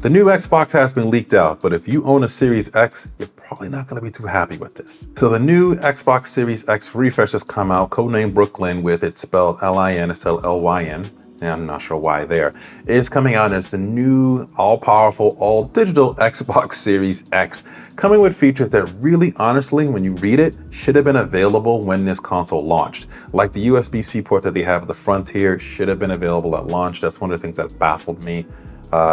The new Xbox has been leaked out, but if you own a Series X, you're probably not going to be too happy with this. So the new Xbox Series X refresh has come out, codenamed Brooklyn, with it spelled L-I-N instead of L-Y-N. And I'm not sure why there. It's coming out as the new all-powerful, all-digital Xbox Series X, coming with features that really, honestly, when you read it, should have been available when this console launched. Like the USB-C port that they have at the front here should have been available at launch. That's one of the things that baffled me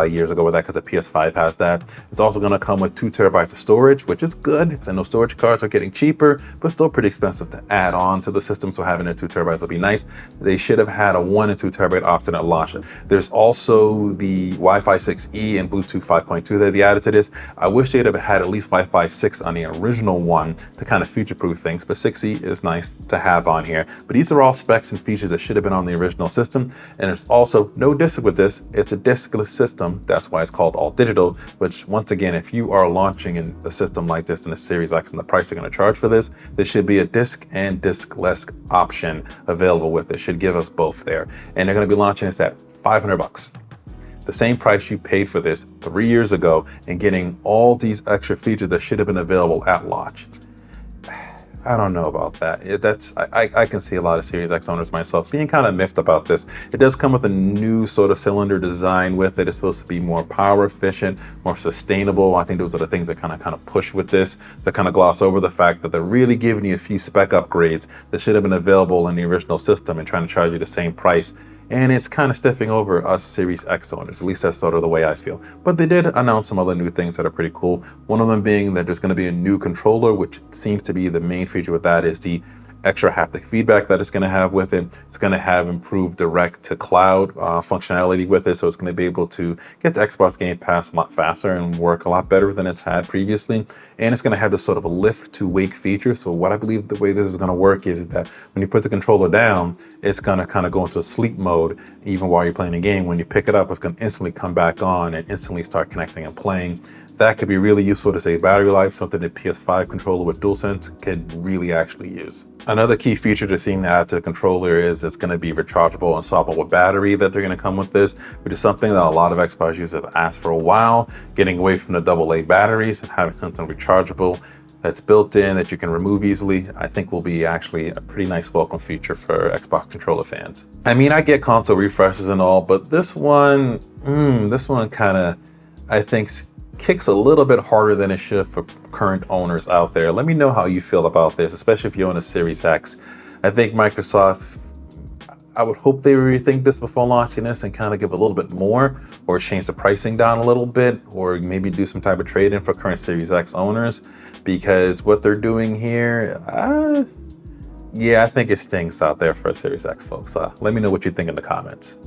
years ago with that, because the PS5 has that. It's also going to come with 2 terabytes of storage, which is good. It's in those storage cards are getting cheaper, but still pretty expensive to add on to the system. So having a 2 terabytes will be nice. They should have had a 1 and 2 terabyte option at launch. There's also the Wi-Fi 6E and Bluetooth 5.2 that they added to this. I wish they'd have had at least Wi-Fi 6 on the original one to kind of future-proof things, but 6E is nice to have on here. But these are all specs and features that should have been on the original system. And there's also no disc with this. It's a discless system. That's why it's called all digital, which once again, if you are launching in a system like this in the Series X and the price you're going to charge for this, there should be a disc and discless option available with it. Should give us both there. And they're going to be launching this at $500. The same price you paid for this 3 years ago, and getting all these extra features that should have been available at launch. I don't know about that. I can see a lot of Series X owners, myself, being kind of miffed about this. It does come with a new sort of cylinder design with it. It's supposed to be more power efficient, more sustainable. I think those are the things that kind of push with this. They kind of gloss over the fact that they're really giving you a few spec upgrades that should have been available in the original system and trying to charge you the same price. And it's kind of stiffing over us Series X owners. At least that's sort of the way I feel. But they did announce some other new things that are pretty cool. One of them being that there's going to be a new controller, which seems to be the main feature with that is the extra haptic feedback that it's going to have with it. It's going to have improved direct to cloud functionality with it. So it's going to be able to get to Xbox Game Pass a lot faster and work a lot better than it's had previously. And it's going to have this sort of a lift to wake feature. So what I believe the way this is going to work is that when you put the controller down, it's going to kind of go into a sleep mode. Even while you're playing a game, when you pick it up, it's going to instantly come back on and instantly start connecting and playing. That could be really useful to save battery life, something the PS5 controller with DualSense could really actually use. Another key feature they're seeing to add to the controller is it's going to be rechargeable and swappable battery that they're going to come with this, which is something that a lot of Xbox users have asked for a while, getting away from the AA batteries and having something rechargeable that's built in that you can remove easily. I think will be actually a pretty nice welcome feature for Xbox controller fans. I mean, I get console refreshes and all, but this one kind of, I think, kicks a little bit harder than it should for current owners out there. Let me know how you feel about this, especially if you own a Series X. I think Microsoft, I would hope they rethink this before launching this and kind of give a little bit more, or change the pricing down a little bit, or maybe do some type of trade-in for current Series X owners, because what they're doing here, yeah, I think it stinks out there for Series X folks. Let me know what you think in the comments.